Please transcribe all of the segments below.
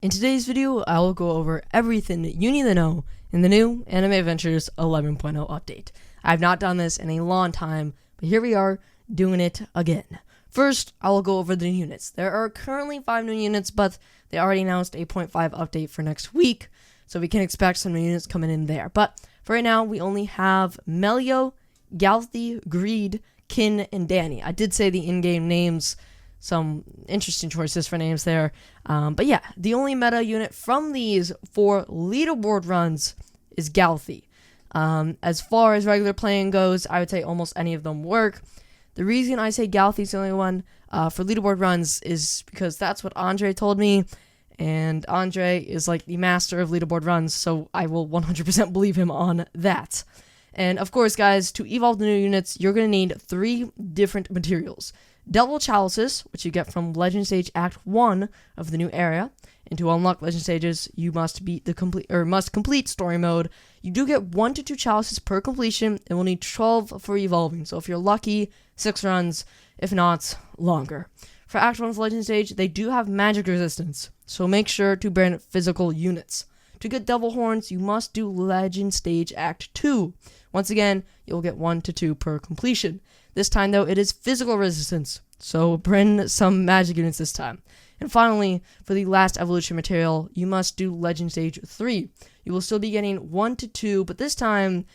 In today's video, I will go over everything that you need to know in the new Anime Adventures 11.0 update. I have not done this in a long time, but here we are doing it again. First, I will go over the units. There are currently 5 new units, but they already announced a 0.5 update for next week, so we can expect some new units coming in there. But for right now, we only have Melio, Galthy, Greed, Kin, and Danny. I did say the in-game names. Some interesting choices for names there. But yeah, the only meta unit from these for leaderboard runs is Galthy. As far as regular playing goes, I would say almost any of them work. The reason I say Galthy is the only one for leaderboard runs is because that's what Andre told me. And Andre is like the master of leaderboard runs, so I will 100% believe him on that. And of course, guys, to evolve the new units, you're going to need 3 different materials. Devil Chalices, which you get from Legend Stage Act 1 of the new area. And to unlock Legend Stages, you must complete story mode. You do get 1 to 2 chalices per completion, and will need 12 for evolving. So if you're lucky, 6 runs, if not, longer. For Act 1 of Legend Stage, they do have magic resistance, so make sure to burn physical units. To get Devil Horns, you must do Legend Stage Act 2. Once again, you'll get 1 to 2 per completion. This time, though, it is physical resistance, so bring some magic units this time. And finally, for the last evolution material, you must do Legend Stage 3. You will still be getting 1 to 2, but this time,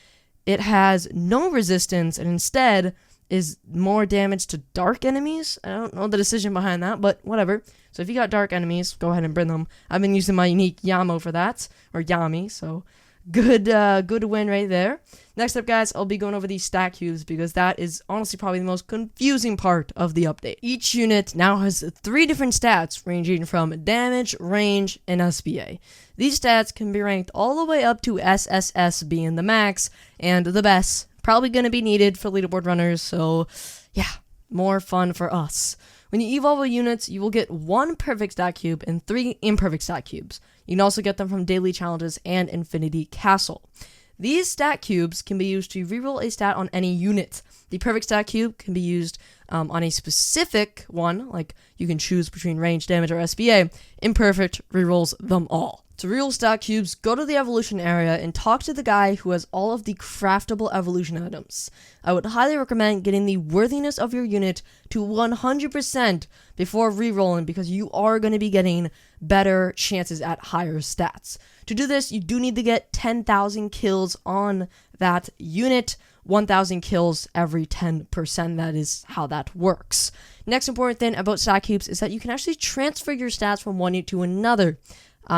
it has no resistance, and instead is more damage to dark enemies. I don't know the decision behind that, but whatever. So if you got dark enemies, go ahead and bring them. I've been using my unique Yamo for that, or Yami, so good win right there. Next up, guys, I'll be going over these stat cubes because that is honestly probably the most confusing part of the update. Each unit now has 3 different stats ranging from damage, range, and SBA. These stats can be ranked all the way up to SSS being the max, and the best probably going to be needed for leaderboard runners, so yeah, more fun for us. When you evolve units, you will get 1 perfect stat cube and 3 imperfect stat cubes. You can also get them from daily challenges and Infinity Castle. These stat cubes can be used to reroll a stat on any unit. The perfect stat cube can be used on a specific one, like you can choose between range, damage, or SBA. Imperfect rerolls them all. To reroll stat cubes, go to the evolution area and talk to the guy who has all of the craftable evolution items. I would highly recommend getting the worthiness of your unit to 100% before rerolling because you are going to be getting better chances at higher stats. To do this, you do need to get 10,000 kills on that unit. 1,000 kills every 10%. That is how that works. Next important thing about stat cubes is that you can actually transfer your stats from one unit to another.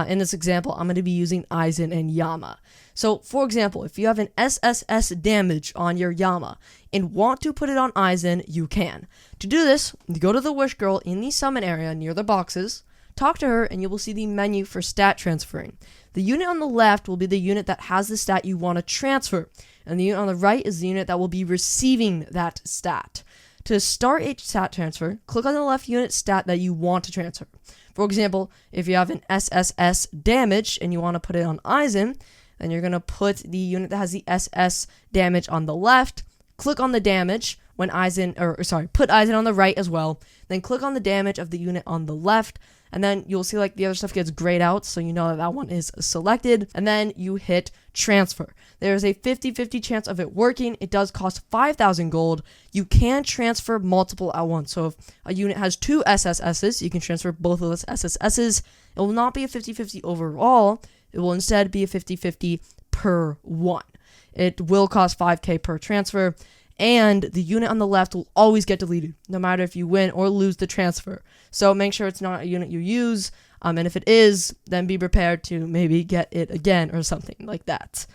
In this example, I'm going to be using Aizen and Yama. So, for example, if you have an SSS damage on your Yama and want to put it on Aizen, you can. To do this, you go to the Wish Girl in the summon area near the boxes, talk to her, and you will see the menu for stat transferring. The unit on the left will be the unit that has the stat you want to transfer, and the unit on the right is the unit that will be receiving that stat. To start a stat transfer, click on the left unit stat that you want to transfer. For example, if you have an SSS damage and you want to put it on Aizen, then you're going to put the unit that has the SS damage on the left, click on the damage when put Aizen on the right as well, then click on the damage of the unit on the left, and then you'll see like the other stuff gets grayed out, so you know that that one is selected, and then you hit transfer. There's a 50-50 chance of it working. It does cost 5,000 gold. You can transfer multiple at once, so if a unit has 2 SSSs, you can transfer both of those SSSs. It will not be a 50-50 overall. It will instead be a 50-50 per one. It will cost 5k per transfer, and the unit on the left will always get deleted, no matter if you win or lose the transfer. So make sure it's not a unit you use, and if it is, then be prepared to maybe get it again or something like that.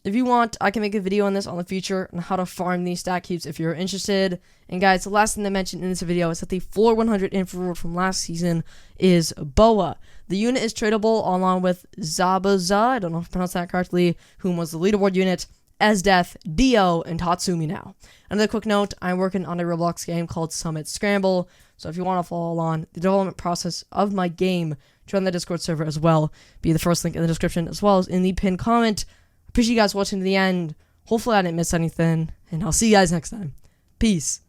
If you want, I can make a video on this on the future on how to farm these stat cubes if you're interested. And guys, the last thing I mentioned in this video is that the floor 100 info reward from last season is Boa. The unit is tradable along with Zabuza, I don't know if I pronounced that correctly, whom was the leaderboard unit, Esdeath, Dio, and Tatsumi now. Another quick note, I'm working on a Roblox game called Summit Scramble, so if you want to follow along the development process of my game, join the Discord server as well. Be the first link in the description as well as in the pinned comment. Appreciate you guys watching to the end. Hopefully I didn't miss anything, and I'll see you guys next time. Peace.